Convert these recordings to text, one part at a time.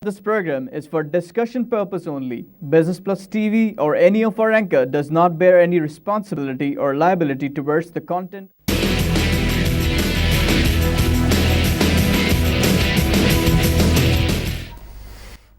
This program is for discussion purpose only. Business Plus TV or any of our anchor does not bear any responsibility or liability towards the content.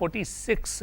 46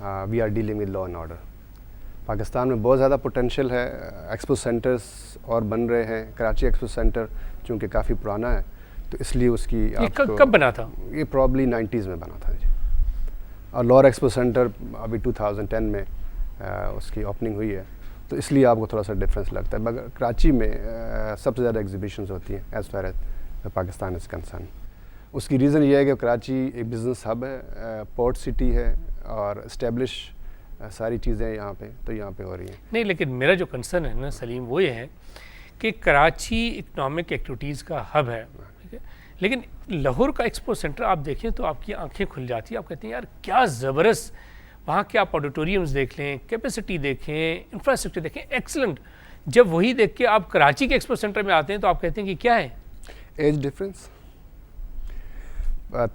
we are dealing with law and order. Pakistan میں بہت زیادہ potential ہے. Expo centres اور بن رہے ہیں. Karachi expo centre چونکہ کافی پرانا ہے تو اس لیے اس کی کب بنا تھا؟ یہ پرابلی 90s میں بنا تھا جی. اور لاہور ایکسپو سینٹر ابھی 2010 میں اس کی اوپننگ ہوئی ہے تو اس لیے آپ کو تھوڑا سا ڈفرینس لگتا ہے. مگر کراچی میں سب سے زیادہ ایگزیبیشنز ہوتی ہیں as far as Pakistan is concerned. اس کی ریزن یہ ہے کہ کراچی ایک بزنس ہب ہے, پورٹ سٹی ہے اور اسٹیبلش ساری چیزیں یہاں پہ تو یہاں پہ ہو رہی ہیں. نہیں, لیکن میرا جو کنسرن ہے نا سلیم وہ یہ ہے کہ کراچی اکنامک ایکٹیویٹیز کا ہب ہے, ٹھیک ہے, لیکن لاہور کا ایکسپو سینٹر آپ دیکھیں تو آپ کی آنکھیں کھل جاتی ہیں. آپ کہتے ہیں یار کیا زبردست, وہاں کے آپ آڈیٹوریمز دیکھ لیں, کیپیسٹی دیکھیں, انفراسٹرکچر دیکھیں, ایکسلنٹ. جب وہی دیکھ کے آپ کراچی کے ایکسپو سینٹر میں آتے ہیں تو آپ کہتے ہیں کہ کیا ہے ایج ڈفرینس.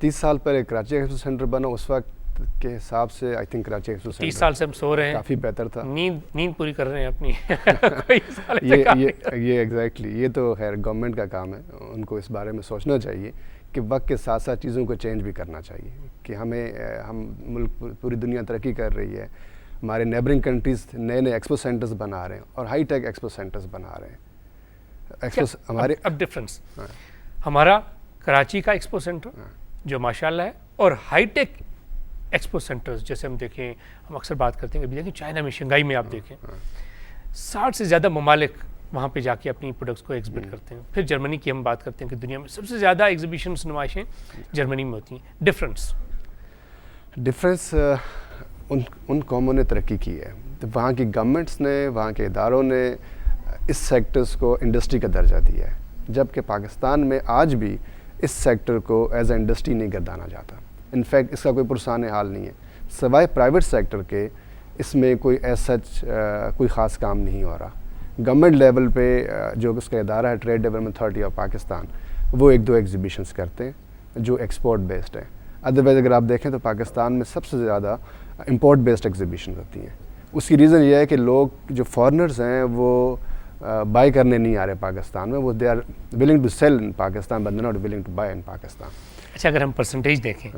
30 سال پہلے کراچی ایکسپو سینٹر بنا, اس وقت کے حساب سے I think Karachi expo centre 30 سال سے ہم سو رہے ہیں, کافی بہتر تھا. نیند پوری کر رہے ہیں اپنی. یہ ایگزیکٹلی, یہ تو خیر گورنمنٹ کا کام ہے, ان کو اس بارے میں سوچنا چاہیے کہ وقت کے ساتھ ساتھ چیزوں کو چینج بھی کرنا چاہیے. کہ ہم ملک پوری دنیا ترقی کر رہی ہے, ہمارے نیبرنگ کنٹریز نئے نئے ایکسپو سینٹرز بنا رہے ہیں اور ہائی ٹیک ایکسپو سینٹرز بنا رہے ہیں. ہمارے اب ڈفرینس ہمارا کراچی کا ایکسپو سینٹر جو ماشاء اللہ ہے اور ہائی ٹیک ایکسپو سینٹرز جیسے ہم دیکھیں, ہم اکثر بات کرتے ہیں کہ دیکھیں چائنا میں, شنگھائی میں آپ دیکھیں 60 سے زیادہ ممالک وہاں پہ جا کے اپنی پروڈکٹس کو ایگزبٹ کرتے ہیں. پھر جرمنی کی ہم بات کرتے ہیں کہ دنیا میں سب سے زیادہ ایگزیبیشنس نمائشیں جرمنی میں ہوتی ہیں. ڈفرینس ان قوموں نے ترقی کی ہے, تو وہاں کی گورنمنٹس نے, وہاں کے اداروں نے اس سیکٹرز کو انڈسٹری کا درجہ دیا ہے, جبکہ پاکستان میں آج بھی اس سیکٹر کو ایز اے انڈسٹری نہیں گردانا جاتا. انفیکٹ اس کا کوئی پرسان حال نہیں ہے, سوائے پرائیویٹ سیکٹر کے اس میں کوئی ایز سچ کوئی خاص کام نہیں ہو رہا. گورنمنٹ لیول پہ جو اس کا ادارہ ہے trade development authority of Pakistan, وہ 1-2 ایگزیبیشنس کرتے ہیں جو ایکسپورٹ بیسڈ ہیں. ادروائز اگر آپ دیکھیں تو پاکستان میں سب سے زیادہ امپورٹ بیسڈ ایگزیبیشن ہوتی ہیں. اس کی ریزن یہ ہے کہ لوگ جو فارنرز ہیں وہ بائی کرنے نہیں آ رہے پاکستان میں, وہ they are willing to sell in Pakistan but not willing to buy in Pakistan. اچھا, اگر ہم پرسنٹیج دیکھیں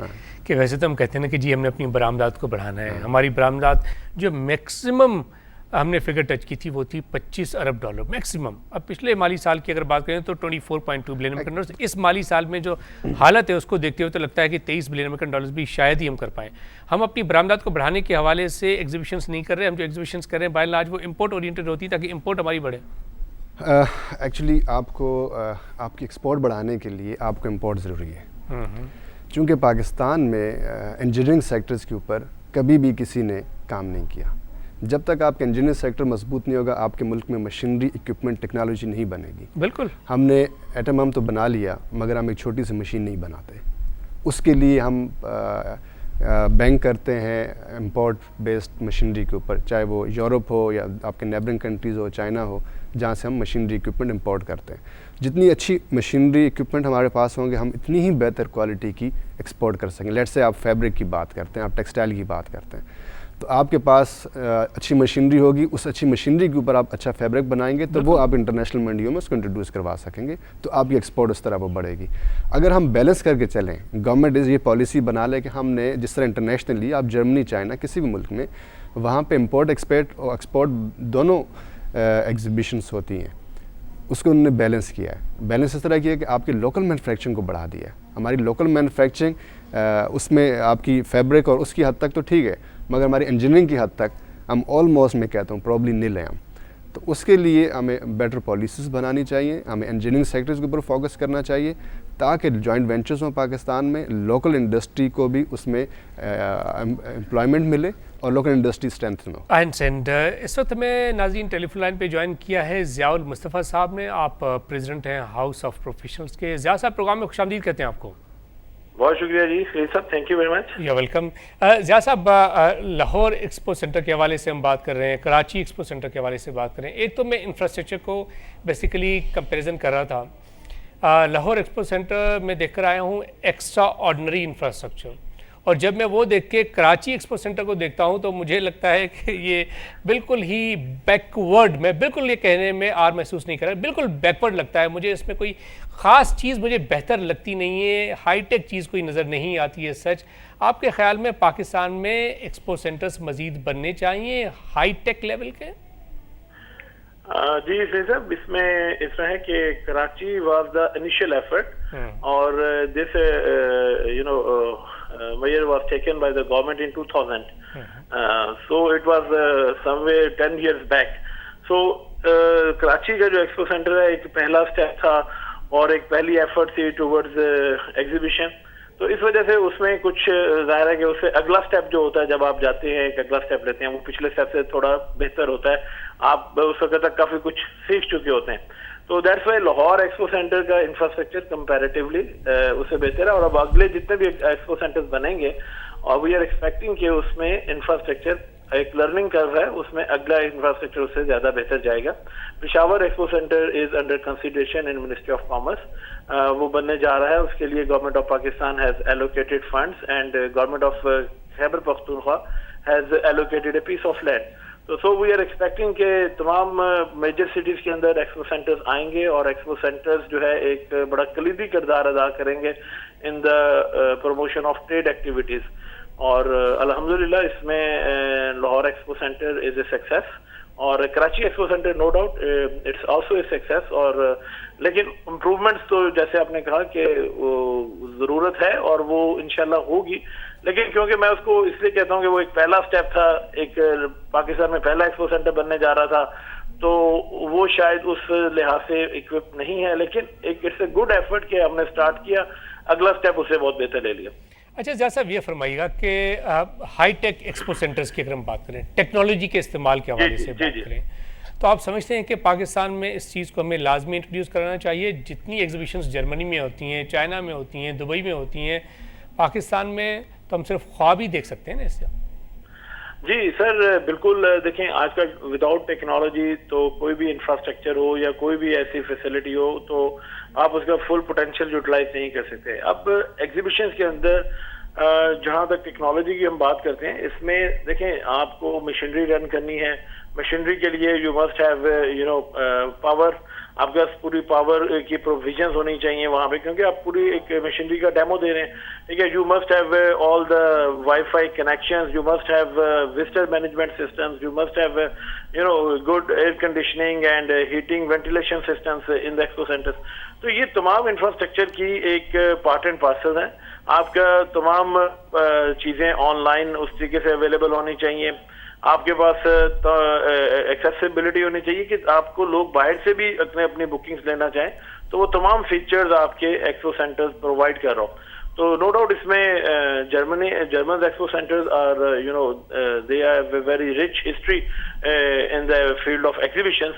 کہ ویسے تو ہم کہتے ہیں نا کہ جی ہم نے اپنی برآمدات کو بڑھانا ہے, ہماری برآمدات جو میکسیمم ہم نے فگر ٹچ کی تھی وہ تھی $25 ارب میکسیمم. اب پچھلے مالی سال کی اگر بات کریں تو 24.2 بلین امریکن ڈالرز. اس مالی سال میں جو حالت ہے اس کو دیکھتے ہوئے تو لگتا ہے کہ 23 بلین امریکن ڈالرز بھی شاید ہی ہم کر پائیں. ہم اپنی برآمدات کو بڑھانے کے حوالے سے ایگزیبیشنس نہیں کر رہے, ہم جو ایگزیبیشنس کر رہے ہیں بائی اینڈ لارج وہ امپورٹ اورینٹڈ ہوتی ہے تاکہ امپورٹ ہماری بڑھے. ایکچولی آپ کو آپ کی ایکسپورٹ بڑھانے کے لیے آپ کو امپورٹ ضروری ہے. چونکہ پاکستان میں انجینئرنگ سیکٹرز کے اوپر کبھی بھی کسی نے کام نہیں کیا. جب تک آپ کا انجینئرنگ سیکٹر مضبوط نہیں ہوگا, آپ کے ملک میں مشینری, اکوپمنٹ, ٹیکنالوجی نہیں بنے گی. بالکل. ہم نے ایٹم بم تو بنا لیا مگر ہم ایک چھوٹی سی مشین نہیں بناتے. اس کے لیے ہم بینک کرتے ہیں امپورٹ بیسڈ مشینری کے اوپر, چاہے وہ یورپ ہو یا آپ کے نیبرنگ کنٹریز ہو, چائنا ہو, جہاں سے ہم مشینری اکوپمنٹ امپورٹ کرتے ہیں. جتنی اچھی مشینری اکوپمنٹ ہمارے پاس ہوں گے ہم اتنی ہی بہتر کوالٹی کی ایکسپورٹ کر سکیں. لیٹ سے آپ فیبرک کی بات کرتے ہیں, آپ ٹیکسٹائل کی بات کرتے ہیں, تو آپ کے پاس اچھی مشینری ہوگی, اس اچھی مشینری کے اوپر آپ اچھا فیبرک بنائیں گے تو وہ آپ انٹرنیشنل منڈیوں میں اس کو انٹروڈیوس کروا سکیں گے, تو آپ کی ایکسپورٹ اس طرح وہ بڑھے گی. اگر ہم بیلنس کر کے چلیں, گورنمنٹ یہ پالیسی بنا لے کہ ہم نے جس طرح انٹرنیشنلی آپ جرمنی, چائنا, کسی بھی ملک میں وہاں پہ امپورٹ ایکسپورٹ دونوں ایگزیبیشنس ہوتی ہیں, اس کو انہوں نے بیلنس کیا ہے. بیلنس اس طرح کیا ہے کہ آپ کی لوکل مینوفیکچرنگ کو بڑھا دیا ہے. ہماری لوکل مینوفیکچرنگ اس میں آپ کی فیبرک اور اس کی حد تک تو ٹھیک ہے, مگر ہماری انجینئرنگ کی حد تک ہم آلموسٹ میں کہتا ہوں پرابلی نیل ہیں ہم. تو اس کے لیے ہمیں بیٹر پالیسیز بنانی چاہیے, ہمیں انجینئرنگ سیکٹرز کے اوپر فوکس کرنا چاہیے تاکہ جوائنٹ وینچرز ہوں پاکستان میں, لوکل انڈسٹری کو بھی اس میں امپلائمنٹ ملے اور لوکل انڈسٹری اسٹرینتھن ہو. اینڈ اس وقت ہمیں ناظرین ٹیلی فون لائن پہ جوائن کیا ہے ضیاء المصطفیٰ صاحب نے, آپ پریزیڈنٹ ہیں ہاؤس آف پروفیشنلز کے. ضیاء صاحب پروگرام میں خوش آمدید کہتے ہیں آپ کو. بہت شکریہ جی خلیل صاحب, thank you very much. You welcome. Zia صاحب, لاہور ایکسپو سینٹر کے حوالے سے ہم بات کر رہے ہیں, کراچی ایکسپو سینٹر کے حوالے سے بات کر رہے ہیں. ایک تو میں انفراسٹرکچر کو بیسیکلی کمپیریزن کر رہا تھا. لاہور ایکسپو سینٹر میں دیکھ کر آیا ہوں ایکسٹرا آرڈنری انفراسٹرکچر, اور جب میں وہ دیکھ کے کراچی ایکسپو سینٹر کو دیکھتا ہوں تو مجھے لگتا ہے کہ یہ بالکل ہی بیکورڈ، میں بالکل یہ کہنے میں آر محسوس نہیں کر رہا، بالکل بیکورڈ لگتا ہے مجھے، اس میں کوئی خاص چیز مجھے بہتر لگتی نہیں ہے، ہائی ٹیک چیز کوئی نظر نہیں آتی ہے سچ۔ آپ کے خیال میں پاکستان میں ایکسپو سینٹرز مزید بننے چاہیے ہائی ٹیک لیول کے؟ جی فیض صاحب، اس میں ہے کہ Karachi was the initial effort, اور دس measure was taken by the government in 2000. So it was somewhere 10 years back. So Karachi کا جو ایکسپو سینٹر ہے ایک پہلا اسٹیپ تھا اور ایک پہلی ایفرٹ تھی ٹورڈز ایگزیبیشن، تو اس وجہ سے اس میں کچھ ظاہر ہے کہ اس سے اگلا اسٹیپ جو ہوتا ہے جب آپ جاتے ہیں ایک اگلا اسٹیپ لیتے ہیں وہ پچھلے اسٹیپ سے تھوڑا بہتر ہوتا ہے، آپ اس وقت تک کافی کچھ سیکھ چکے ہوتے ہیں، تو that's why Lahore expo centre کا انفراسٹرکچر کمپیریٹیولی اس سے بہتر ہے، اور اب اگلے جتنے بھی ایکسپو سینٹرز بنیں گے اور وی آر ایکسپیکٹنگ کہ اس میں انفراسٹرکچر ایک لرننگ کرو ہے، اس میں اگلا انفراسٹرکچر اس سے زیادہ بہتر جائے گا۔ Peshawar expo centre is under consideration in ministry of commerce, وہ بننے جا رہا ہے، اس کے لیے government of Pakistan has allocated funds and government of Khyber Pakhtunkhwa has allocated a piece of land, تو سو وی آر ایکسپیکٹنگ کہ تمام میجر سٹیز کے اندر ایکسپو سینٹرز آئیں گے اور ایکسپو سینٹرز جو ہے ایک بڑا کلیدی کردار ادا کریں گے in the promotion of trade activities, اور الحمدللہ اس میں Lahore expo centre is a success, اور Karachi expo centre no doubt it's also a success, اور لیکن امپروومنٹس تو جیسے آپ نے کہا کہ ضرورت ہے اور وہ انشاءاللہ ہوگی، لیکن کیونکہ میں اس کو اس لیے کہتا ہوں کہ وہ ایک پہلا سٹیپ تھا، ایک پاکستان میں پہلا ایکسپو سینٹر بننے جا رہا تھا، تو وہ شاید اس لحاظ سے اکوپ نہیں ہے، لیکن ایک اٹس اے گڈ ایفرٹ کہ ہم نے سٹارٹ کیا، اگلا سٹیپ اسے بہت بہتر لے لیا۔ اچھا زیاد صاحب یہ فرمائیے گا کہ ہائی ٹیک ایکسپو سینٹرز کی اگر ہم بات کریں، ٹیکنالوجی کے استعمال کے حوالے سے بات کریں، تو آپ سمجھتے ہیں کہ پاکستان میں اس چیز کو ہمیں لازمی انٹروڈیوس کرانا چاہیے؟ جتنی ایگزیبیشنز جرمنی میں ہوتی ہیں، چائنا میں ہوتی ہیں، دبئی میں ہوتی ہیں، پاکستان میں تو ہم صرف خواب ہی دیکھ سکتے ہیں نا اس سے؟ جی سر بالکل، دیکھیں آج کل وداؤٹ ٹیکنالوجی تو کوئی بھی انفراسٹرکچر ہو یا کوئی بھی ایسی فیسلٹی ہو تو آپ اس کا فل پوٹینشیل یوٹیلائز نہیں کر سکتے۔ اب ایگزیبیشنز کے اندر جہاں تک ٹیکنالوجی کی ہم بات کرتے ہیں، اس میں دیکھیں آپ کو مشینری رن کرنی ہے، مشینری کے لیے یو مسٹ ہیو پاور، آپ کے پاس پوری پاور کی پروویژنز ہونی چاہیے وہاں پہ، کیونکہ آپ پوری ایک مشینری کا ڈیمو دے رہے ہیں، ٹھیک ہے، you must have all the wi-fi connections, you must have visitor management systems, you must have good air conditioning and heating ventilation systems in the expo centres, تو یہ تمام انفراسٹرکچر کی ایک پارٹ اینڈ پارسل ہیں، آپ کا تمام چیزیں آن لائن اس طریقے سے اویلیبل ہونی چاہیے، آپ کے پاس ایکسیسیبلٹی ہونی چاہیے کہ آپ کو لوگ باہر سے بھی اپنی بکنگز لینا چاہیں تو وہ تمام فیچرز آپ کے ایکسپو سینٹرز پرووائڈ کر رہا ہوں، تو نو ڈاؤٹ اس میں German expo centres are they have a very rich history in the field of exhibitions,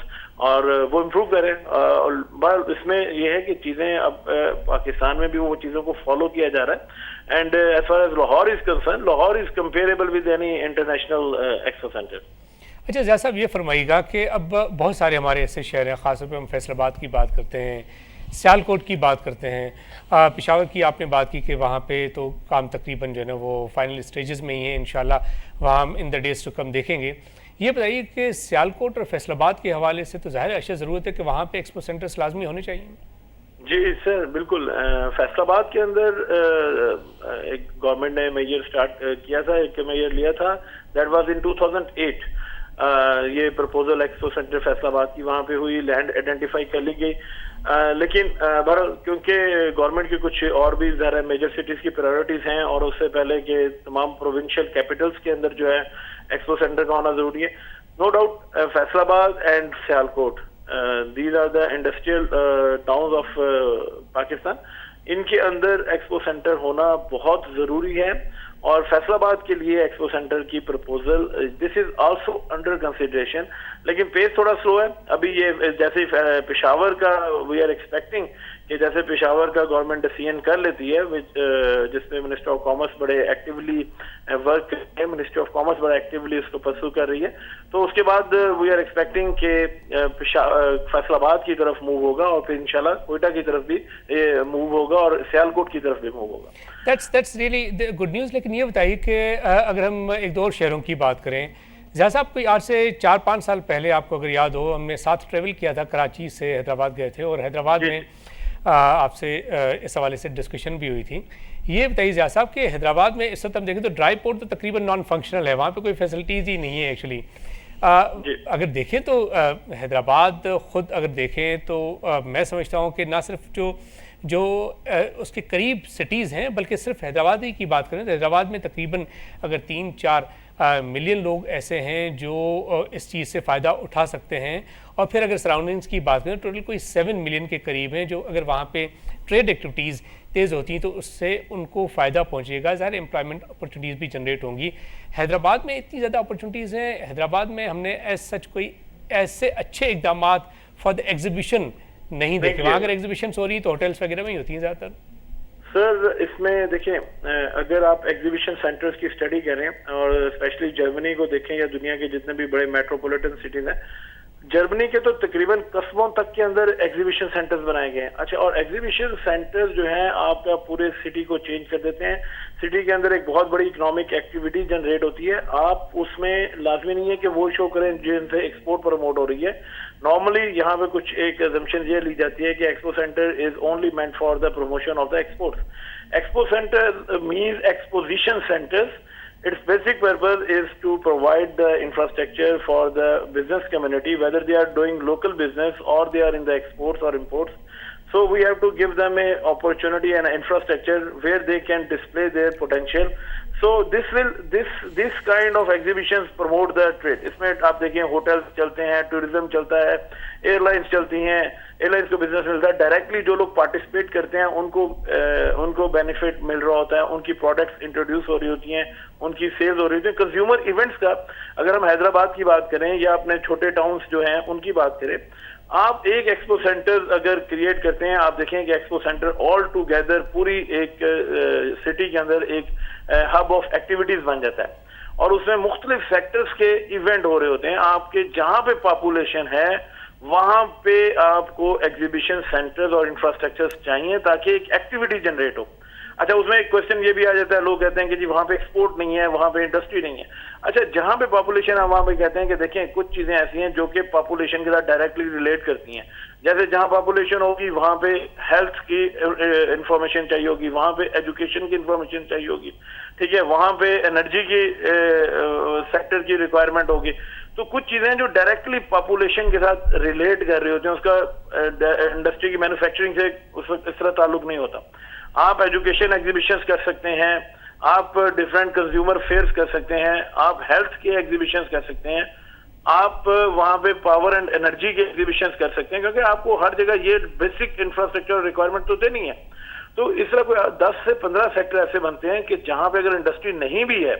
اور وہ امپروو کریں، اور اس میں یہ ہے کہ چیزیں اب پاکستان میں بھی وہ چیزوں کو فالو کیا جا رہا ہے، and as far as Lahore is concern, Lahore is comparable with any international expo centre. اچھا زیاد صاحب یہ فرمائیے گا کہ اب بہت سارے ہمارے ایسے شہر ہیں، خاص طور پہ ہم فیصل آباد کی بات کرتے ہیں، سیالکوٹ کی بات کرتے ہیں، پشاور کی آپ نے بات کی کہ وہاں پہ تو کام تقریباً جو ہے نا وہ فائنل اسٹیجز میں ہی ہیں، انشاءاللہ وہاں ہم ان دا ڈیز ٹو کم دیکھیں گے۔ یہ بتائیے کہ سیالکوٹ اور فیصل آباد کے حوالے سے تو ظاہر اشیاء ضرورت ہے کہ وہاں پہ ایکسپو سینٹرز لازمی ہونے چاہیے۔ جی سر بالکل، فیصل آباد کے اندر ایک گورنمنٹ نے میجر سٹارٹ کیا تھا، ایک میجر لیا تھا، دیٹ واز ان 2008، یہ پرپوزل ایکسپو سینٹر فیصل آباد کی وہاں پہ ہوئی، لینڈ آئیڈینٹیفائی کر لی گئی، لیکن کیونکہ گورنمنٹ کی کچھ اور بھی ذرا میجر سٹیز کی پرائیورٹیز ہیں، اور اس سے پہلے کہ تمام پروونشل کیپٹلز کے اندر جو ہے ایکسپو سینٹر کا ہونا ضروری ہے، نو doubt Faisalabad and Sialkot these are the industrial towns of Pakistan, ان کے اندر ایکسپو سینٹر ہونا بہت ضروری ہے، اور فیصل آباد کے لیے ایکسپو سینٹر کی proposal this is also under consideration, لیکن پیس تھوڑا سلو ہے ابھی، یہ جیسے پشاور کا وی آر ایکسپیکٹنگ کہ جیسے پشاور کا گورنمنٹ ڈیسیژن کر لیتی ہے جس میں منسٹر آف کامرس بڑے ایکٹیولی ورک ہے, منسٹری آف کامرس بڑا ایکٹیولی اس کو پرسو کر رہی ہے, تو اس کے بعد وی آر ایکسپیکٹنگ کہ فیصل آباد کی طرف موو ہوگا اور پھر انشاءاللہ کوئٹہ کی طرف بھی موو ہوگا اور سیالکوٹ کی طرف بھی موو ہوگا. That's really good news. لیکن یہ بتائیے کہ اگر ہم ایک دو اور شہروں کی بات کریں, زیادہ صاحب کوئی آج سے 4-5 سال پہلے آپ کو اگر یاد ہو ہم نے ساتھ ٹریول کیا تھا, کراچی سے حیدرآباد گئے تھے اور حیدرآباد میں آپ سے اس حوالے سے ڈسکشن بھی ہوئی تھی. یہ بتائیے زیادہ صاحب کہ حیدرآباد میں اس وقت ہم دیکھیں تو ڈرائی پورٹ تو تقریباً نان فنکشنل ہے, وہاں پہ کوئی فیسلٹیز ہی نہیں ہے ایکچولی. اگر دیکھیں تو حیدرآباد خود اگر دیکھیں تو میں سمجھتا ہوں کہ نہ صرف جو اس کے قریب سٹیز ہیں بلکہ صرف حیدرآباد ہی کی بات کریں تو حیدرآباد میں تقریباً اگر 3-4 ملین لوگ ایسے ہیں جو اس چیز سے فائدہ اٹھا سکتے ہیں, اور پھر اگر سراؤنڈنگز کی بات کریں ٹوٹل کوئی 7 ملین کے قریب ہیں جو اگر وہاں پہ ٹریڈ ایکٹیویٹیز تیز ہوتی ہیں تو اس سے ان کو فائدہ پہنچے گا, ظاہر امپلائمنٹ اپرچونیٹیز بھی جنریٹ ہوں گی. حیدرآباد میں اتنی زیادہ اپرچونیٹیز ہیں, حیدرآباد میں ہم نے ایز سچ کوئی ایسے اچھے اقدامات فار دا ایگزیبیشن نہیں دیکھے. وہاں اگر ایگزیبیشنس ہو رہی ہیں تو ہوٹلس وغیرہ میں ہی ہوتی ہیں زیادہ تر. سر اس میں دیکھیں اگر آپ ایگزیبیشن سینٹرز کی اسٹڈی کریں اور اسپیشلی جرمنی کو دیکھیں یا دنیا کے جتنے بھی بڑے میٹروپولیٹن سٹیز ہیں, جرمنی کے تو تقریباً قصبوں تک کے اندر ایگزیبیشن سینٹرز بنائے گئے ہیں. اچھا, اور ایگزیبیشن سینٹرز جو ہیں آپ کا پورے سٹی کو چینج کر دیتے ہیں. سٹی کے اندر ایک بہت بڑی اکنامک ایکٹیویٹی جنریٹ ہوتی ہے. آپ اس میں لازمی نہیں ہے کہ وہ شو کریں جن سے ایکسپورٹ پروموٹ ہو رہی ہے. نارملی یہاں پہ کچھ ایک assumption یہ لی جاتی ہے کہ expo centre is only meant for the promotion of the exports. Expo centre means exposition centers. Its basic purpose is to provide the infrastructure for the business community, whether they are doing local business or they are in the exports or imports. So we have to give them a opportunity and an infrastructure where they can display their potential. So this kind of exhibitions promote the trade. اس میں آپ دیکھیں hotels چلتے ہیں, tourism چلتا ہے, year lines چلتی ہیں, year lines کو بزنس ملتا ہے. ڈائریکٹلی جو لوگ پارٹیسپیٹ کرتے ہیں ان کو بینیفٹ مل رہا ہوتا ہے, ان کی پروڈکٹس انٹروڈیوس ہو رہی ہوتی ہیں, ان کی سیلز ہو رہی ہوتی ہیں. کنزیومر ایونٹس کا اگر ہم حیدرآباد کی بات کریں یا اپنے چھوٹے ٹاؤنس جو ہیں ان کی بات کریں, آپ ایک ایکسپو سینٹر اگر کریٹ کرتے ہیں, آپ دیکھیں کہ ایکسپو سینٹر آل ٹوگیدر پوری ایک سٹی کے اندر ایک ہب آف ایکٹیویٹیز بن جاتا ہے اور اس میں مختلف سیکٹرز کے ایونٹ ہو رہے ہوتے ہیں. آپ کے جہاں پہ پاپولیشن ہے وہاں پہ آپ کو ایگزیبیشن سینٹرز اور انفراسٹرکچرز چاہیے تاکہ ایک ایکٹیویٹی جنریٹ ہو. اچھا, اس میں ایک کوشچن یہ بھی آ جاتا ہے, لوگ کہتے ہیں کہ جی وہاں پہ ایکسپورٹ نہیں ہے, وہاں پہ انڈسٹری نہیں ہے. اچھا, جہاں پہ پاپولیشن ہے وہاں پہ کہتے ہیں کہ دیکھیں کچھ چیزیں ایسی ہیں جو کہ پاپولیشن کے ساتھ ڈائریکٹلی ریلیٹ کرتی ہیں. جیسے جہاں پاپولیشن ہوگی وہاں پہ ہیلتھ کی انفارمیشن چاہیے ہوگی, وہاں پہ ایجوکیشن کی انفارمیشن چاہیے ہوگی, ٹھیک ہے, وہاں پہ انرجی کی سیکٹر کی ریکوائرمنٹ ہوگی. تو کچھ چیزیں جو ڈائریکٹلی پاپولیشن کے ساتھ ریلیٹ کر رہی ہوتی ہیں, اس کا انڈسٹری کی مینوفیکچرنگ سے اس طرح تعلق نہیں ہوتا. آپ ایجوکیشن ایگزیبیشنز کر سکتے ہیں, آپ ڈفرینٹ کنزیومر فیئرز کر سکتے ہیں, آپ ہیلتھ کے ایگزیبیشنز کر سکتے ہیں, آپ وہاں پہ پاور اینڈ انرجی کے ایگزیبیشنز کر سکتے ہیں, کیونکہ آپ کو ہر جگہ یہ بیسک انفراسٹرکچر ریکوائرمنٹ تو دینی ہے. تو اس طرح کوئی 10 سے 15 سیکٹر ایسے بنتے ہیں کہ جہاں پہ اگر انڈسٹری نہیں بھی ہے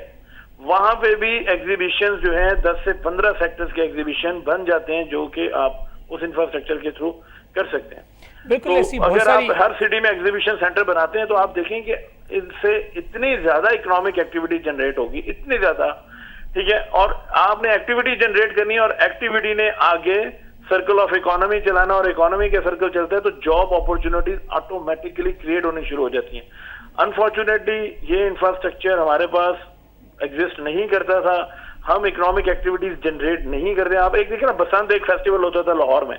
وہاں پہ بھی ایگزیبیشن جو ہیں 10 سے 15 سیکٹرز کے ایگزیبیشن بن جاتے ہیں جو کہ آپ اس انفراسٹرکچر کے تھرو کر سکتے ہیں. تو اگر آپ ہر سٹی میں ایگزیبیشن سینٹر بناتے ہیں تو آپ دیکھیں کہ اس سے اتنی زیادہ اکنامک ایکٹیویٹی جنریٹ ہوگی, اتنی زیادہ, ٹھیک ہے. اور آپ نے ایکٹیویٹی جنریٹ کرنی ہے اور ایکٹیویٹی نے آگے سرکل آف اکانومی چلانا, اور اکانومی کے سرکل چلتا ہے تو جاب اپورچونیٹیز آٹومیٹکلی کریٹ ہونی شروع ہو جاتی ہیں. انفارچونیٹلی یہ انفراسٹرکچر ہمارے پاس ایگزسٹ نہیں کرتا تھا, ہم اکنامک ایکٹیویٹیز جنریٹ نہیں کرتے. آپ ایک دیکھیں نا, بسنت ایک فیسٹیول ہوتا تھا لاہور میں,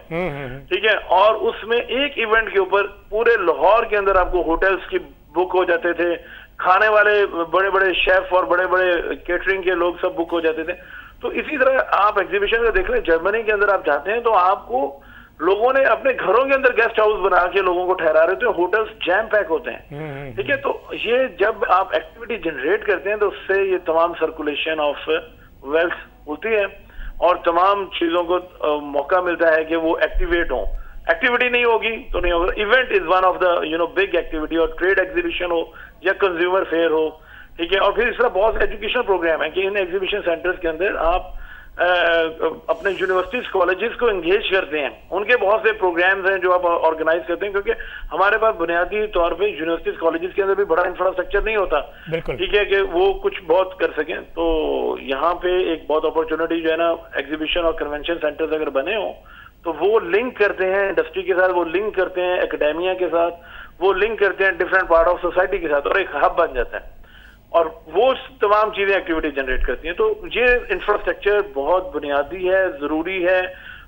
ٹھیک ہے, اور اس میں ایک ایونٹ کے اوپر پورے لاہور کے اندر آپ کو ہوٹلز کی بک ہو جاتے تھے, کھانے والے بڑے بڑے شیف اور بڑے بڑے کیٹرنگ کے لوگ سب بک ہو جاتے تھے. تو اسی طرح آپ ایگزیبیشن کا دیکھ لیں, جرمنی کے اندر آپ جاتے ہیں تو آپ کو لوگوں نے اپنے گھروں کے اندر گیسٹ ہاؤس بنا کے لوگوں کو ٹھہرا رہے تھے, ہوٹلز جیم پیک ہوتے ہیں, ٹھیک ہے. تو یہ جب آپ ایکٹیویٹی جنریٹ کرتے ہیں تو اس سے یہ تمام سرکولیشن آف ویلتھ ہوتی ہے اور تمام چیزوں کو موقع ملتا ہے کہ وہ ایکٹیویٹ ہوں. ایکٹیویٹی نہیں ہوگی تو نہیں ہوگا. Event is one of the big activity, اور ٹریڈ ایگزیبیشن ہو یا کنزیومر فیئر ہو, ٹھیک ہے. اور پھر اس طرح بہت سے ایجوکیشن پروگرام ہیں کہ ان ایگزیبیشن سینٹرز کے اندر آپ اپنے یونیورسٹیز کالجز کو انگیج کرتے ہیں, ان کے بہت سے پروگرامز ہیں جو آپ آرگنائز کرتے ہیں, کیونکہ ہمارے پاس بنیادی طور پہ یونیورسٹیز کالجز کے اندر بھی بڑا انفراسٹرکچر نہیں ہوتا, ٹھیک ہے, کہ وہ کچھ بہت کر سکیں. تو یہاں پہ ایک بہت اپرچونٹی جو ہے نا, ایگزیبیشن اور کنونشن سینٹرز اگر بنے ہوں تو وہ لنک کرتے ہیں انڈسٹری کے ساتھ, وہ لنک کرتے ہیں اکیڈیمیا کے ساتھ, وہ لنک کرتے ہیں ڈفرینٹ پارٹ آف سوسائٹی کے ساتھ, اور ایک ہب بن جاتا ہے, اور وہ تمام چیزیں ایکٹیویٹی جنریٹ کرتی ہیں. تو یہ انفراسٹرکچر بہت بنیادی ہے, ضروری ہے,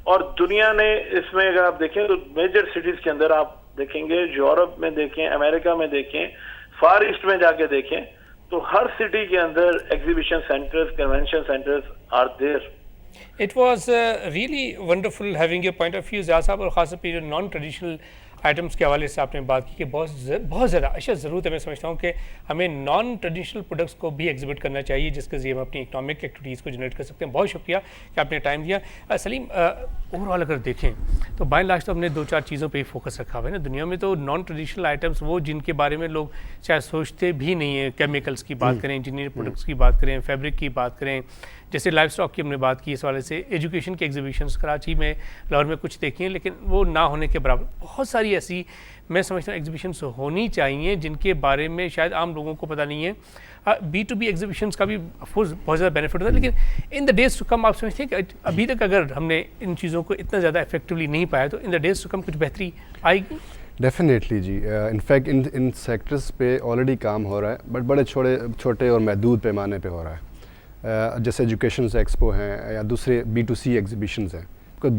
اور دنیا نے اس میں اگر آپ دیکھیں تو میجر سٹیز کے اندر آپ دیکھیں گے, یورپ میں دیکھیں, امریکہ میں دیکھیں, فار ایسٹ میں جا کے دیکھیں, تو ہر سٹی کے اندر exhibition centres, convention centres are there. It was really wonderful having your point of view زیاد صاحب, اور خاص طور پہ جو نان ٹریڈیشنل آئٹمس کے حوالے سے آپ نے بات کی کہ بہت زیادہ اشد ضرورت ہے. میں سمجھتا ہوں کہ ہمیں نان ٹریڈیشنل پروڈکٹس کو بھی ایگزیبٹ کرنا چاہیے, جس کے ذریعے ہم اپنی اکنامک ایکٹیویٹیز کو جنریٹ کر سکتے ہیں. بہت شکریہ کہ آپ نے ٹائم دیا. سلیم, اوور آل اگر دیکھیں تو بائی لاسٹ تو ہم نے 2-4 چیزوں پہ ہی فوکس رکھا ہوا ہے نا. دنیا میں تو نان ٹریڈیشنل آئٹمس وہ جن کے بارے میں لوگ شاید سوچتے بھی نہیں ہیں, کیمیکلس کی بات کریں, انجینئر پروڈکٹس کی بات کریں, فیبرک کی بات کریں, جیسے لائف اسٹاک کی ہم نے بات کی, اس والے سے ایجوکیشن کے ایگزیبیشنس کراچی میں, لاہور میں کچھ دیکھی ہیں, لیکن وہ نہ ہونے کے برابر بہت ساری ایسی میں سمجھتا ہوں ایگزیبیشنس ہونی چاہیے جن کے بارے میں شاید عام لوگوں کو پتہ نہیں ہے. B2B ایگزیبیشنس کا بھی آف کورس بہت زیادہ بینیفٹ ہوتا ہے, لیکن ان دا ڈیز ٹو کم آپ سمجھتے ہیں کہ ابھی تک اگر ہم نے ان چیزوں کو اتنا زیادہ افیکٹولی نہیں پایا تو ان دا ڈیز ٹو کم کچھ بہتری آئے گی؟ ڈیفینیٹلی جی. انفیکٹ ان سیکٹرز پہ آلریڈی کام ہو رہا ہے, بٹ بڑے چھوٹے اور محدود پیمانے پہ ہو رہا ہے. جیسے ایجوکیشنز ایکسپو ہیں یا دوسرے B2C ایگزیبیشنز ہیں.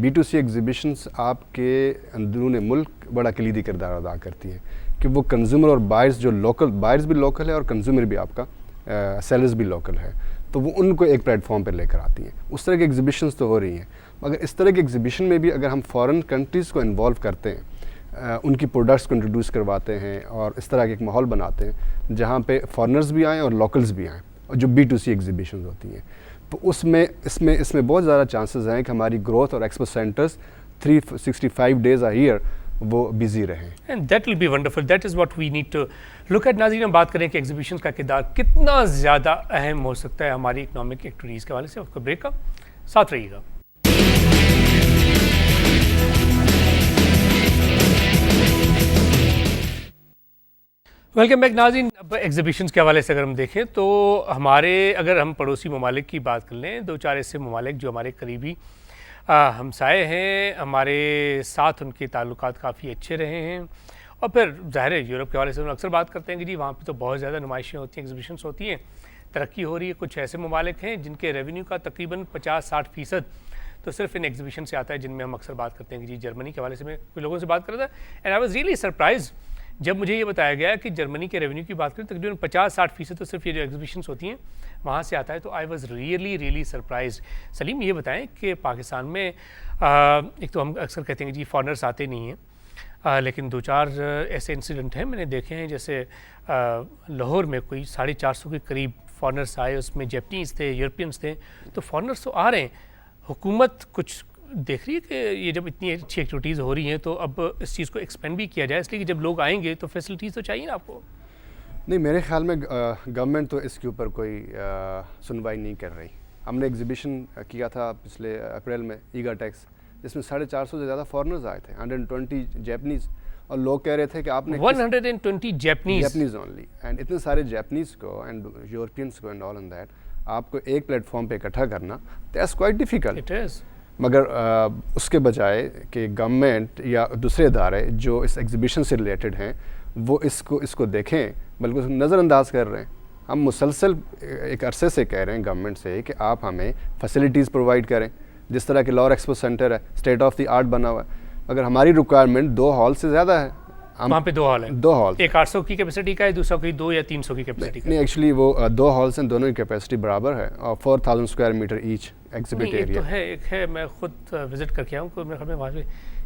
B2C ایگزیبیشنز آپ کے اندرون ملک بڑا کلیدی کردار ادا کرتی ہیں, کہ وہ کنزیومر اور بائرز جو لوکل, بائرز بھی لوکل ہے اور کنزیومر بھی آپ کا سیلرز بھی لوکل ہے, تو وہ ان کو ایک پلیٹ فارم پہ لے کر آتی ہیں. اس طرح کی ایگزیبیشنز تو ہو رہی ہیں, مگر اس طرح کی ایگزیبیشن میں بھی اگر ہم فارن کنٹریز کو انوالو کرتے ہیں, ان کی پروڈکٹس کو انٹروڈیوس کرواتے ہیں اور اس طرح کے ایک ماحول بناتے ہیں جہاں پہ فارنرز بھی آئیں اور لوکلز بھی آئیں, اور جو B2C ایگزیبیشنز ہوتی ہیں, تو اس میں بہت زیادہ چانسز ہیں کہ ہماری گروتھ اور expo centres 365 days a year وہ بیزی رہیں. And that will be wonderful, that is what we need to look at. ناظرین, ہم بات کریں کہ ایگزیبیشنز کا کردار کتنا زیادہ اہم ہو سکتا ہے ہماری اکنامک ایکٹیویٹیز کے حوالے سے. آپ کو بریک کا ساتھ رہیے گا. ویلکم بیک ناظرین. اب ایگزیبیشنز کے حوالے سے اگر ہم دیکھیں تو اگر ہم پڑوسی ممالک کی بات کر لیں, 2-4 ایسے ممالک جو ہمارے قریبی ہمسائے ہیں, ہمارے ساتھ ان کے تعلقات کافی اچھے رہے ہیں, اور پھر ظاہر ہے یورپ کے حوالے سے ہم اکثر بات کرتے ہیں کہ جی وہاں پہ تو بہت زیادہ نمائشیں ہوتی ہیں, ایگزیبیشنز ہوتی ہیں, ترقی ہو رہی ہے. کچھ ایسے ممالک ہیں جن کے ریونیو کا تقریباً 50-60% تو صرف ان ایگزیبیشن سے آتا ہے, جن میں ہم اکثر بات کرتے ہیں کہ جی جرمنی کے حوالے سے میں کچھ لوگوں سے بات کر رہا تھا, and I was really surprise جب مجھے یہ بتایا گیا کہ جرمنی کے ریونیو کی بات کریں تقریباً 50-60% تو صرف یہ جو ایگزیبیشنس ہوتی ہیں وہاں سے آتا ہے. تو آئی واز ریئلی سرپرائز. سلیم, یہ بتائیں کہ پاکستان میں ایک تو ہم اکثر کہتے ہیں کہ جی فارنرس آتے نہیں ہیں, لیکن 2-4 ایسے انسیڈنٹ ہیں میں نے دیکھے ہیں, جیسے لاہور میں کوئی 450 کے قریب فارنرس آئے, اس میں جیپنیز تھے, یورپینس تھے. تو فارنرس تو آ رہے ہیں, حکومت کچھ دیکھ رہی ہے کہ یہ جب اتنی اچھی ایکٹیویٹیز ہو رہی ہیں تو اب اس چیز کو ایکسپینڈ بھی کیا جائے, اس لیے کہ جب لوگ آئیں گے تو فیسلٹیز تو چاہیے نا آپ کو. نہیں, میرے خیال میں گورنمنٹ تو اس کے اوپر کوئی سنوائی نہیں کر رہی. ہم نے ایگزیبیشن کیا تھا پچھلے اپریل میں, ایگا ٹیکس, جس میں 450 سے زیادہ فارنرز آئے تھے, 120 جیپنیز, اور لوگ کہہ رہے تھے کہ آپ نے 120 جیپنیز اونلی, اینڈ اتنے سارے جیپنیز کو اینڈ یورپینس کو اینڈ آل ان دیٹ آپ کو ایک پلیٹ فارم پہ اکٹھا کرنا, that's quite difficult. It is. مگر اس کے بجائے کہ گورنمنٹ یا دوسرے ادارے جو اس ایگزیبیشن سے ریلیٹڈ ہیں وہ اس کو دیکھیں, بلکہ اس کو نظر انداز کر رہے ہیں. ہم مسلسل ایک عرصے سے کہہ رہے ہیں گورنمنٹ سے کہ آپ ہمیں فیسلٹیز پرووائڈ کریں, جس طرح کہ لاہور ایکسپو سینٹر ہے, اسٹیٹ آف دی آرٹ بنا ہوا ہے, اگر ہماری ریکوائرمنٹ 2 ہال سے زیادہ ہے. وہاں پہ 2 ہال ہیں, 2 ہال, ایک 800 کی کیپیسٹی کا ہے, دوسرا کوئی 200 یا 300 کی کیپیسٹی کا. نہیں, ایکچولی وہ 2 ہالس ہیں, دونوں کی کیپیسٹی برابر ہے, اور 4000 square metre each exhibit area ہے. ایک ہے, میں خود وزٹ کر کے آیا ہوں, میرے خیال میں وہاں پہ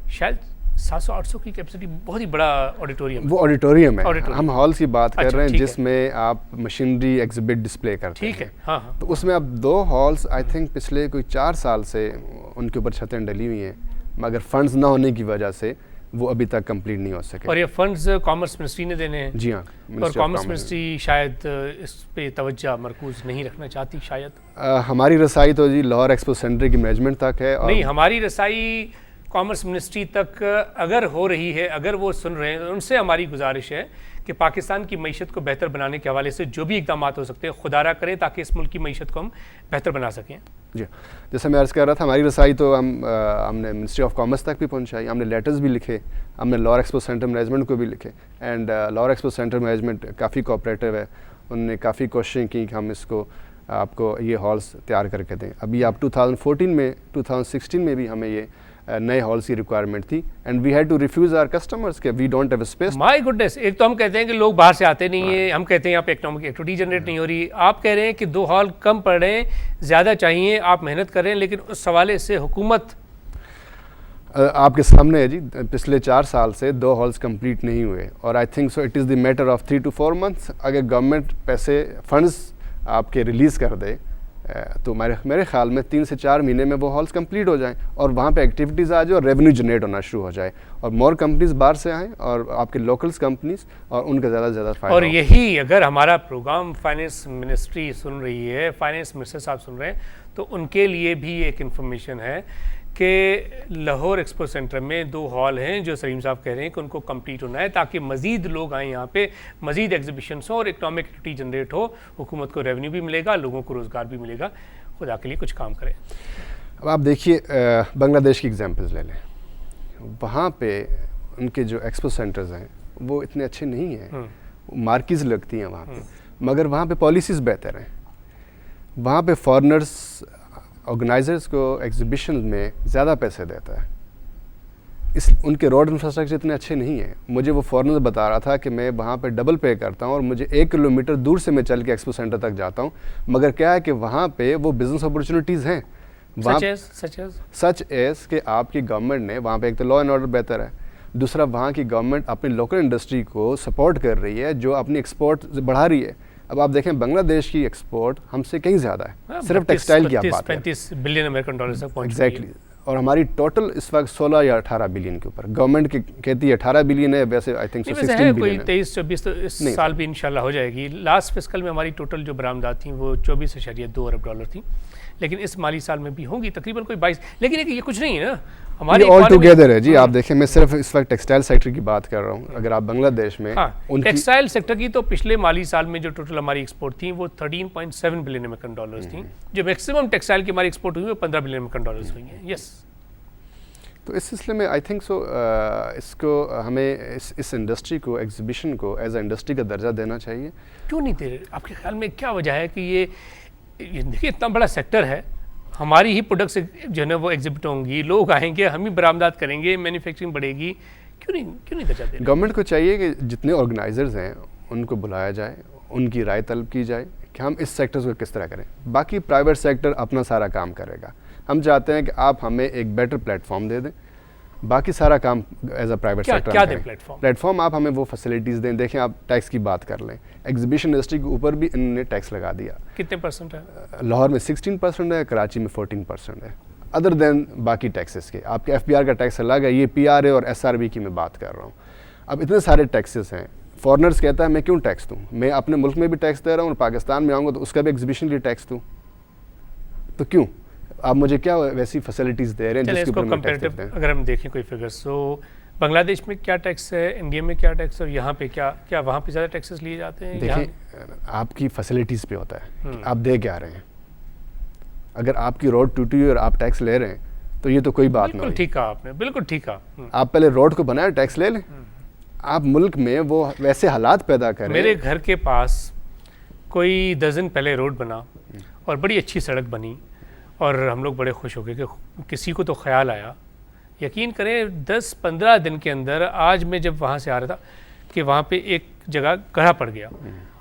شاید 700-800 کی کیپیسٹی, بہت ہی بڑا آڈیٹوریم. وہ آڈیٹوریم ہے, ہم ہالس کی بات کر رہے ہیں جس میں آپ مشینری ایگزیبٹ ڈسپلے کرتے ہیں. ٹھیک ہے, ہاں. تو اس میں اب 2 ہالس آئی تھنک پچھلے کوئی 4 سال سے ان کے اوپر چھتیں ڈلی ہوئی ہیں, مگر فنڈز نہ ہونے کی وجہ سے وہ ابھی تک کمپلیٹ نہیں ہو سکے. اور یہ فنڈز کامرس منسٹری نے دینے ہیں. جی ہاں, اور کامرس منسٹری شاید اس پہ توجہ مرکوز نہیں رکھنا چاہتی شاید. ہماری رسائی تو جی لاہور ایکسپو سینٹر کی مینجمنٹ تک ہے. نہیں, ہماری رسائی کامرس منسٹری تک اگر ہو رہی ہے, اگر وہ سن رہے ہیں, ان سے ہماری گزارش ہے کہ پاکستان کی معیشت کو بہتر بنانے کے حوالے سے جو بھی اقدامات ہو سکتے ہیں خدا را کریں تاکہ اس ملک کی معیشت کو ہم بہتر بنا سکیں. جی, جیسے میں عرض کر رہا تھا, ہماری رسائی تو ہم نے منسٹری آف کامرس تک بھی پہنچائی, ہم نے لیٹرز بھی لکھے, ہم نے لاہور ایکسپو سینٹر مینجمنٹ کو بھی لکھے. And Lahore expo centre management coffee cooperative ہے, انہوں نے کافی کوششیں کی کہ ہم اس کو آپ کو یہ ہالس تیار کر کے دیں. ابھی آپ 2014 میں 2016 میں بھی ہمیں یہ نئے ہالس کی ریکوائرمنٹ تھی, and we had to refuse our customers کہ we don't have space. My goodness, ایک تو ہم کہتے ہیں کہ لوگ باہر سے آتے نہیں ہیں, ہم کہتے ہیں یہاں پہ اکنامک ایکٹیویٹی جنریٹ نہیں ہو رہی, آپ کہہ رہے ہیں کہ 2 ہال کم پڑ رہے ہیں, زیادہ چاہیے, آپ محنت کر رہے ہیں, لیکن اس حوالے سے حکومت آپ کے سامنے ہے جی, پچھلے 4 سال سے 2 ہالس کمپلیٹ نہیں ہوئے, اور I think so it is the matter of 3 to 4 months. اگر گورنمنٹ پیسے فنڈز آپ کے ریلیز کر دے تو میرے خیال میں 3 سے 4 مہینے میں وہ ہالس کمپلیٹ ہو جائیں, اور وہاں پہ ایکٹیویٹیز آ جائے اور ریونیو جنریٹ ہونا شروع ہو جائے, اور مور کمپنیز باہر سے آئیں اور آپ کے لوکلز کمپنیز, اور ان کا زیادہ سے زیادہ فائدہ. اور یہی اگر ہمارا پروگرام فائنینس منسٹری سن رہی ہے, فائنینس منسٹر صاحب سن رہے ہیں, تو ان کے لیے بھی ایک انفارمیشن ہے کہ لاہور ایکسپو سینٹر میں 2 ہال ہیں جو سلیم صاحب کہہ رہے ہیں کہ ان کو کمپلیٹ ہونا ہے تاکہ مزید لوگ آئیں یہاں پہ, مزید ایگزیبیشنس ہوں اور اکنامک ایکٹیویٹی جنریٹ ہو, حکومت کو ریونیو بھی ملے گا, لوگوں کو روزگار بھی ملے گا. خدا کے لیے کچھ کام کریں. اب آپ دیکھیے بنگلہ دیش کی ایگزامپلز لے لیں, وہاں پہ ان کے جو ایکسپو سینٹرز ہیں وہ اتنے اچھے نہیں ہیں, مارکیز لگتی ہیں وہاں پہ, مگر وہاں پہ پالیسیز بہتر ہیں. وہاں پہ فارنرز آرگنائزرز کو ایگزیبیشن میں زیادہ پیسے دیتا ہے, ان کے روڈ انفراسٹرکچر اتنے اچھے نہیں ہیں. مجھے وہ فارنر بتا رہا تھا کہ میں وہاں پہ ڈبل پے کرتا ہوں اور مجھے 1 کلومیٹر دور سے میں چل کے ایکسپو سینٹر تک جاتا ہوں, مگر کیا ہے کہ وہاں پہ وہ بزنس اپرچونیٹیز ہیں. سچ ایز کہ آپ کی گورنمنٹ نے وہاں پہ ایک تو لا اینڈ آرڈر بہتر ہے, دوسرا وہاں کی گورنمنٹ اپنی لوکل انڈسٹری کو سپورٹ کر رہی ہے جو اپنی ایکسپورٹ بڑھا رہی ہے. اب آپ دیکھیں بنگلہ دیش کی ایکسپورٹ ہم سے کہیں زیادہ ہے, صرف ٹیکسٹائل کی آپ بات کریں, 35 بلین امریکن ڈالر تک پہنچ ایگزیکٹلی, اور ہماری ٹوٹل اس وقت 16 یا 18 بلین کے اوپر, گورنمنٹ کی کہتی ہے 18 بلین ہے, ویسے آئی تھنک 16 بلین ہے. 23-24 تو اس سال بھی انشاءاللہ ہو جائے گی. لاسٹ فسکل میں ہماری ٹوٹل جو برآمدات تھیں وہ 24.2 ارب ڈالر تھیں, لیکن اس مالی سال میں بھی ہوں گی تقریباً کوئی 22. لیکن یہ کچھ نہیں ہے نا, ہماری آل ٹوگیدر ہے جی. آپ دیکھیں میں صرف اس وقت ٹیکسٹائل سیکٹر کی بات کر رہا ہوں. اگر آپ بنگلہ دیش میں ٹیکسٹائل سیکٹر کی تو پچھلے مالی سال میں جو ٹوٹل ہماری ایکسپورٹ تھیں وہ 13.7 بلین امریکن ڈالرز تھیں, جو میکسیمم ٹیکسٹائل کی ہماری ایکسپورٹ ہوئی وہ 15 بلین امریکن ڈالرز ہوئی ہیں. یس, تو اس سلسلے میں آئی تھنک سو اس کو ہمیں اس انڈسٹری کو, ایگزیبیشن کو ایز اے انڈسٹری کا درجہ دینا چاہیے. کیوں نہیں دے رہے آپ کے خیال میں؟ کیا وجہ ہے کہ یہ دیکھیے اتنا بڑا سیکٹر ہے, ہماری ہی پروڈکٹس جو ہے نا وہ ایگزبٹ ہوں گی, لوگ آئیں گے, ہم ہی برآمدات کریں گے, مینوفیکچرنگ بڑھے گی, کیوں نہیں درجہ دے رہے؟ گورنمنٹ کو چاہیے کہ جتنے آرگنائزرز ہیں ان کو بلایا جائے, ان کی رائے طلب کی جائے کہ ہم اس سیکٹرز کو کس طرح کریں. باقی پرائیویٹ سیکٹر اپنا سارا کام کرے گا. ہم چاہتے ہیں کہ آپ ہمیں ایک بیٹر پلیٹ فارم دے دیں, باقی سارا کام ایز اے پرائیویٹ سیکٹر کیا دیں پلیٹ فارم آپ ہمیں وہ فیسلٹیز دیں. دیکھیں آپ ٹیکس کی بات کر لیں, ایگزیبیشن انڈسٹری کے اوپر بھی انہوں نے ٹیکس لگا دیا. کتنے پرسنٹ ہے؟ لاہور میں 16% ہے, کراچی میں 14% ہے, ادر دین باقی ٹیکسز کے. آپ کے FBR کا ٹیکس الگ ہے, یہ PRA اور SRB کی میں بات کر رہا ہوں. اب اتنے سارے ٹیکسز ہیں, فارنرز کہتا ہے میں کیوں ٹیکس دوں, میں اپنے ملک میں بھی ٹیکس دے رہا ہوں, اور پاکستان میں آؤں گا تو اس کا بھی ایگزیبیشن کے لیے ٹیکس دوں, تو کیوں آپ مجھے کیا ویسی فیسلٹیز دے رہے ہیں جس کے اوپر میں ٹیکس دیتے ہیں؟ اگر ہم دیکھیں کوئی فگرس, تو بنگلہ دیش میں کیا ٹیکس ہے, انڈیا میں کیا ٹیکس ہے, اور یہاں پہ کیا وہاں پہ زیادہ ٹیکسز لیے جاتے ہیں؟ دیکھیں آپ کی فیسلٹیز پہ ہوتا ہے کہ آپ دے کیا رہے ہیں. اگر آپ کی روڈ ٹوٹی ہوئی اور آپ ٹیکس لے رہے ہیں تو یہ تو کوئی بات نہیں. بالکل ٹھیک کہا آپ نے, بالکل ٹھیک کہا. آپ پہلے روڈ کو بنائیں, ٹیکس لے لیں. آپ ملک میں وہ ویسے حالات پیدا کریں. میرے گھر کے پاس کوئی 10 دن پہلے روڈ بنا اور بڑی اچھی سڑک بنی, اور ہم لوگ بڑے خوش ہو گئے کہ کسی کو تو خیال آیا. یقین کریں 10-15 دن کے اندر آج میں جب وہاں سے آ رہا تھا کہ وہاں پہ ایک جگہ گڑھا پڑ گیا.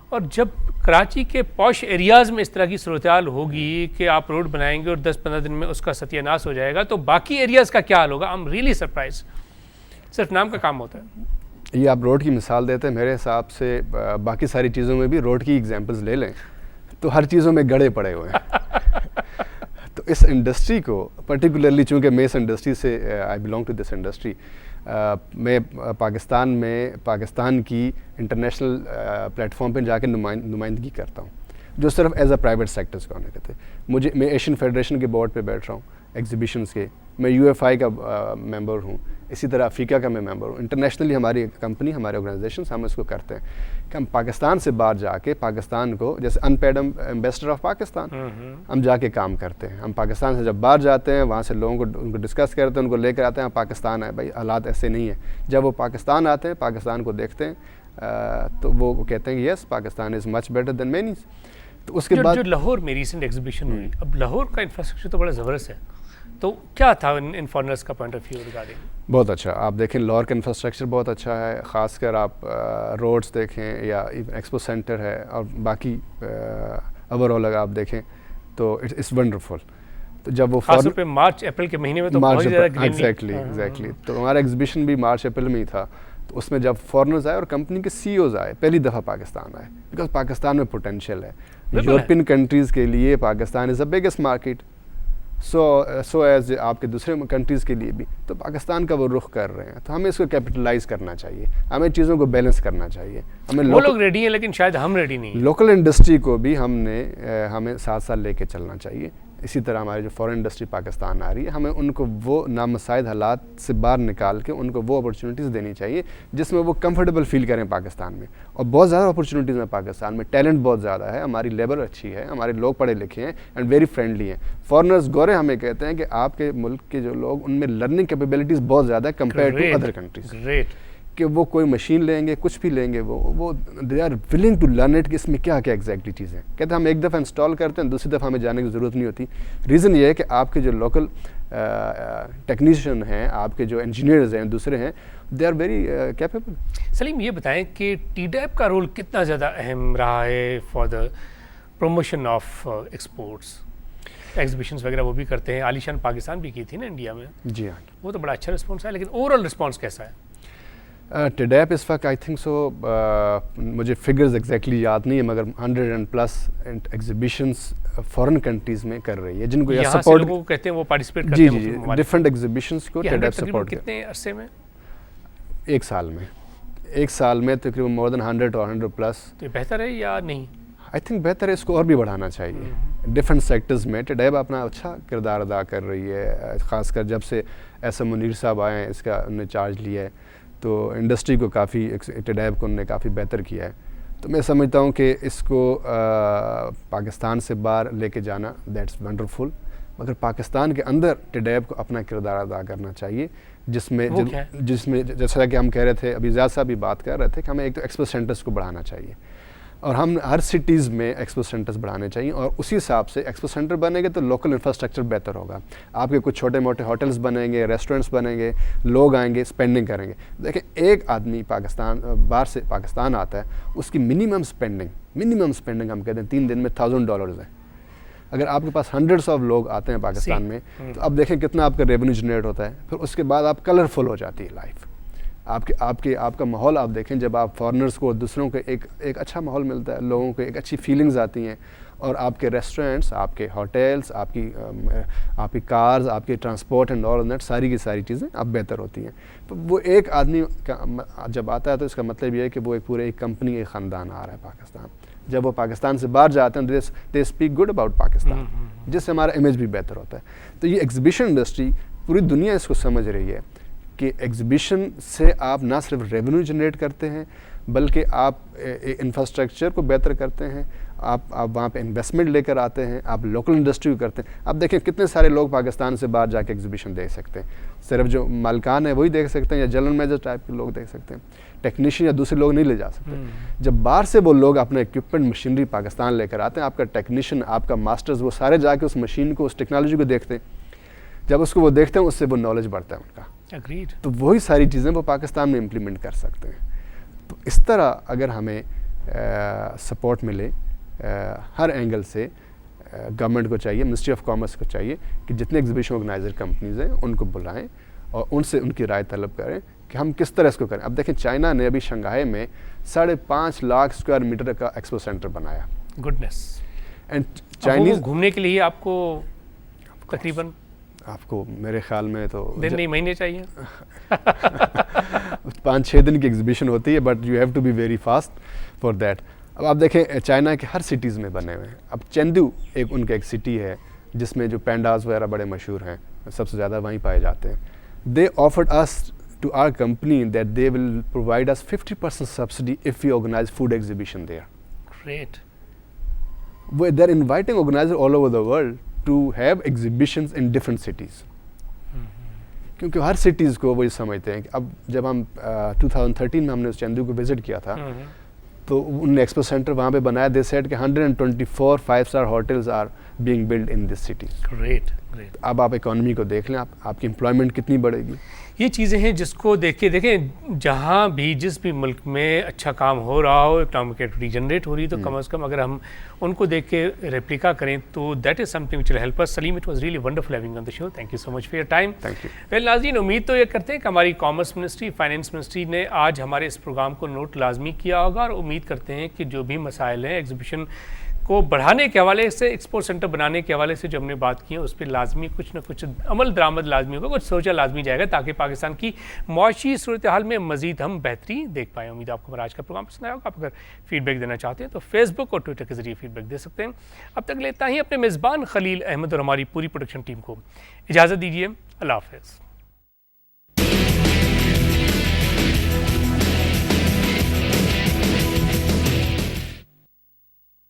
اور جب کراچی کے پوش ایریاز میں اس طرح کی صورتحال ہوگی کہ آپ روڈ بنائیں گے اور 10-15 دن میں اس کا ستیہ ناش ہو جائے گا, تو باقی ایریاز کا کیا حال ہوگا؟ I'm really surprised. صرف نام کا کام ہوتا ہے. یہ آپ روڈ کی مثال دیتے ہیں, میرے حساب سے باقی ساری چیزوں میں بھی روڈ کی ایگزامپلز لے لیں تو ہر چیزوں میں گڑھے پڑے ہوئے ہیں. تو تو اس انڈسٹری کو پرٹیکولرلی چونکہ میں اس انڈسٹری سے I belong to this industry, میں پاکستان کی انٹرنیشنل پلیٹ فارم پہ جا کے نمائندگی کرتا ہوں، جو صرف ایز اے پرائیویٹ سیکٹرز کا ہونے کے تھے. میں ایشین فیڈریشن کے بورڈ پہ بیٹھ رہا ہوں ایگزیبیشنز کے، میں UFI کا ممبر ہوں، اسی طرح افریقہ کا میں ممبر ہوں. انٹرنیشنلی ہماری کمپنی، ہمارے آرگنائزیشنس ہم اس کو کرتے ہیں کہ ہم پاکستان سے باہر جا کے پاکستان کو، جیسے ان پیڈ ایمبیسڈر آف پاکستان، ہم جا کے کام کرتے ہیں. ہم پاکستان سے جب باہر جاتے ہیں وہاں سے لوگوں کو ان کو ڈسکس کرتے ہیں، ان کو لے کر آتے ہیں پاکستان ہے بھائی حالات ایسے نہیں ہیں. جب وہ پاکستان آتے ہیں، پاکستان کو دیکھتے ہیں تو وہ کہتے ہیں کہ یس پاکستان از مچ بیٹر دین مینیز. تو اس کے بعد جو لاہور میں ریسنٹ ایگزیبیشن ہوئی، اب لاہور کا انفراسٹرکچر تو بڑا زبردست ہے، تو کیا تھا ان فارنرس کا پوائنٹ آف ویو ریگارڈنگ؟ بہت اچھا. آپ دیکھیں لاہور کا انفراسٹرکچر بہت اچھا ہے، خاص کر آپ روڈز دیکھیں یا ایکسپو سینٹر ہے اور باقی اوور آل اگر آپ دیکھیں تو اٹس ونڈرفل. تو جب وہ خاص طور پہ مارچ اپریل کے مہینے میں تو بہت زیادہ گرینری، ایگزیکٹلی تو ہمارا ایگزیبیشن بھی مارچ اپریل میں ہی تھا. تو اس میں جب فارنرز آئے اور کمپنی کے CEOs آئے، پہلی دفعہ پاکستان آئے، بیکاز پاکستان میں پوٹینشیل ہے. یورپین کنٹریز کے لیے Pakistan is the biggest market, so as آپ کے دوسرے کنٹریز کے لیے بھی. تو پاکستان کا وہ رخ کر رہے ہیں، تو ہمیں اس کو کیپٹلائز کرنا چاہیے، ہمیں چیزوں کو بیلنس کرنا چاہیے. وہ لوگ ریڈی ہیں لیکن شاید ہم ریڈی نہیں ہیں. لوکل انڈسٹری کو بھی ہمیں ساتھ ساتھ لے کے چلنا چاہیے. اسی طرح ہماری جو فورن انڈسٹری پاکستان آ رہی ہے، ہمیں ان کو وہ نامساعد حالات سے باہر نکال کے ان کو وہ اپرچونیٹیز دینی چاہیے جس میں وہ کمفرٹیبل فیل کریں پاکستان میں. اور بہت زیادہ اپرچونیٹیز ہیں پاکستان میں، ٹیلنٹ بہت زیادہ ہے، ہماری لیبر اچھی ہے، ہمارے لوگ پڑھے لکھے ہیں اینڈ ویری فرینڈلی ہیں. فارنرز گورے ہمیں کہتے ہیں کہ آپ کے ملک کے جو لوگ ان میں لرننگ کیپیبلٹیز بہت زیادہ ہے کمپیئر ٹو ادر کنٹریز. کہ وہ کوئی مشین لیں گے، کچھ بھی لیں گے، وہ they are willing to learn it کہ اس میں کیا کیا ایگزیکٹلی چیزیں. کہتے ہیں ہم ایک دفعہ انسٹال کرتے ہیں، دوسری دفعہ ہمیں جانے کی ضرورت نہیں ہوتی. ریزن یہ ہے کہ آپ کے جو لوکل ٹیکنیشین ہیں، آپ کے جو انجینئرز ہیں، دوسرے ہیں، دے آر ویری کیپیبل. سلیم یہ بتائیں کہ TDAP کا رول کتنا زیادہ اہم رہا ہے for the promotion of exports? Exhibitions وغیرہ وہ بھی کرتے ہیں، عالیشان پاکستان بھی کی تھی نا انڈیا میں. جی ہاں، وہ تو بڑا اچھا رسپانس ہے، لیکن اوور آل رسپانس کیسا ہے؟ TDAP اس وقت آئی تھنک سو، مجھے فگرز ایگزیکٹلی یاد نہیں ہے، مگر 100+ ایگزیبیشنس فورن کنٹریز میں کر رہی ہے جن کو یہ سپورٹ لوگوں کو کہتے ہیں وہ پارٹیسپیٹ کرتے ہیں. جی ڈفرینٹ ایگزیبیشنس کو TDAP سپورٹ. کتنے عرصے میں؟ ایک سال میں تقریباً مور دین 100 اور 100+. تو یہ بہتر ہے یا نہیں؟ آئی تھنک بہتر ہے، اس کو اور بھی بڑھانا چاہیے. ڈفرینٹ سیکٹرز میں TDAP اپنا اچھا کردار ادا کر رہی ہے، خاص کر جب سے SM منیر صاحب آئے ہیں، اس کا انہوں نے چارج لیا ہے تو انڈسٹری کو کافی TDAP کو انہوں نے کافی بہتر کیا ہے. تو میں سمجھتا ہوں کہ اس کو پاکستان سے باہر لے کے جانا دیٹس ونڈرفل، مگر پاکستان کے اندر TDAP کو اپنا کردار ادا کرنا چاہیے، جس میں جیسا کہ ہم کہہ رہے تھے، ابھی زیاد صاحب بھی بات کر رہے تھے کہ ہمیں ایک تو ایکسپو سینٹرز کو بڑھانا چاہیے اور ہم ہر سٹیز میں ایکسپو سینٹرز بڑھانے چاہیے. اور اسی حساب سے ایکسپو سینٹر بنے گے تو لوکل انفراسٹرکچر بہتر ہوگا. آپ کے کچھ چھوٹے موٹے ہوٹلز بنیں گے، ریسٹورنٹس بنیں گے، لوگ آئیں گے، اسپینڈنگ کریں گے. دیکھیں ایک آدمی باہر سے پاکستان آتا ہے، اس کی منیمم اسپینڈنگ ہم کہتے ہیں 3 دن میں $1000 ہے. اگر آپ کے پاس ہنڈریڈس آف لوگ آتے ہیں پاکستان میں تو اب دیکھیں کتنا آپ کا ریونیو جنریٹ ہوتا ہے. پھر اس کے بعد آپ کلرفل ہو جاتی ہے لائف. آپ کا ماحول آپ دیکھیں، جب آپ فارنرز کو دوسروں کو ایک اچھا ماحول ملتا ہے، لوگوں کو ایک اچھی فیلنگز آتی ہیں، اور آپ کے ریسٹورنٹس، آپ کے ہوٹلس، آپ کی کارز، آپ کے ٹرانسپورٹ اینڈ آل دیٹ ساری کی ساری چیزیں اب بہتر ہوتی ہیں. تو وہ ایک آدمی جب آتا ہے تو اس کا مطلب یہ ہے کہ وہ ایک کمپنی، ایک خاندان آ رہا ہے پاکستان. جب وہ پاکستان سے باہر جاتے ہیں they speak good about Pakistan, جس سے ہمارا امیج بھی بہتر ہوتا ہے. تو یہ ایگزیبیشن انڈسٹری پوری دنیا اس کو سمجھ رہی ہے کہ ایگزیبیشن سے آپ نہ صرف ریونیو جنریٹ کرتے ہیں بلکہ آپ انفراسٹرکچر کو بہتر کرتے ہیں، آپ وہاں پہ انویسٹمنٹ لے کر آتے ہیں، آپ لوکل انڈسٹری کو کرتے ہیں. آپ دیکھیں کتنے سارے لوگ پاکستان سے باہر جا کے ایگزیبیشن دیکھ سکتے ہیں. صرف جو مالکان ہیں وہی دیکھ سکتے ہیں، یا جنرل مینیجر ٹائپ کے لوگ دیکھ سکتے ہیں، ٹیکنیشین یا دوسرے لوگ نہیں لے جا سکتے. جب باہر سے وہ لوگ اپنا اکوپمنٹ مشینری پاکستان لے کر آتے ہیں، آپ کا ٹیکنیشین، آپ کا ماسٹرز، وہ سارے جا کے اس مشین کو، اس ٹیکنالوجی کو دیکھتے ہیں. جب اس کو وہ دیکھتے ہیں، اس سے وہ نالج بڑھتا ہے ان کا. تو وہی ساری چیزیں وہ پاکستان میں امپلیمنٹ کر سکتے ہیں. تو اس طرح اگر ہمیں سپورٹ ملے ہر اینگل سے، گورنمنٹ کو چاہیے، منسٹری آف کامرس کو چاہیے کہ جتنے ایگزیبیشن آرگنائزر کمپنیز ہیں ان کو بلائیں اور ان سے ان کی رائے طلب کریں کہ ہم کس طرح اس کو کریں. اب دیکھیں چائنا نے ابھی شنگھائی میں 5.5 لاکھ اسکوائر میٹر کا ایکسپو سینٹر بنایا. گڈنس. اینڈ چائنیز گھومنے کے لیے آپ کو تقریباً آپ کو میرے خیال میں تو دن نہیں مہینے چاہیے 5-6 دن کی ایگزیبیشن ہوتی ہے, but you have to be very fast for that. اب آپ دیکھیں چائنا کے ہر سٹیز میں بنے ہوئے ہیں. اب چیندو ان کا ایک سٹی ہے جس میں جو پینڈاز وغیرہ بڑے مشہور ہیں, سب سے زیادہ وہیں پائے جاتے ہیں. They offered us to our company that they will provide us 50% subsidy if you organise food exhibition there. Great. They are inviting organizers all over the world to have exhibitions in different cities. کیونکہ ہر cities کو وہی سمجھتے ہیں کہ اب جب ہم 2013 میں ہم نے چندو کو وزٹ کیا تھا تو ان نے ایکسپو سینٹر وہاں پہ بنایا. دے سیڈ کہ 124 5-star hotels are being built in this city. Great great. اب آپ اکانومی کو دیکھ لیں, آپ کی امپلائمنٹ کتنی بڑھے گی. یہ چیزیں ہیں جس کو دیکھ کے دیکھیں جہاں بھی جس بھی ملک میں اچھا کام ہو رہا ہو, اکنامک ایکٹیویٹی جنریٹ ہو رہی ہے, تو کم از کم اگر ہم ان کو دیکھ کے ریپلیکا کریں تو that is something which will help us. Saleem, it was really wonderful having on the show. Thank you so much for your time. Thank you. Well ناظرین, امید تو یہ کرتے ہیں کہ ہماری کامرس منسٹری, فائنینس منسٹری نے آج ہمارے اس پروگرام کو نوٹ لازمی کیا ہوگا, اور امید کرتے ہیں کہ جو بھی مسائل ہیں ایگزیبیشن کو بڑھانے کے حوالے سے, ایکسپورٹ سینٹر بنانے کے حوالے سے جو ہم نے بات کی ہے, اس پہ لازمی کچھ نہ کچھ عمل درآمد لازمی ہوگا, کچھ سوچا لازمی جائے گا, تاکہ پاکستان کی معاشی صورتحال میں مزید ہم بہتری دیکھ پائیں. امید آپ کو ہمارا آج کا پروگرام پسند آیا ہوگا. آپ اگر فیڈ بیک دینا چاہتے ہیں تو فیس بک اور ٹویٹر کے ذریعے فیڈ بیک دے سکتے ہیں. اب تک لیتا ہی اپنے میزبان خلیل احمد اور ہماری پوری پروڈکشن ٹیم کو اجازت دیجیے. اللہ حافظ.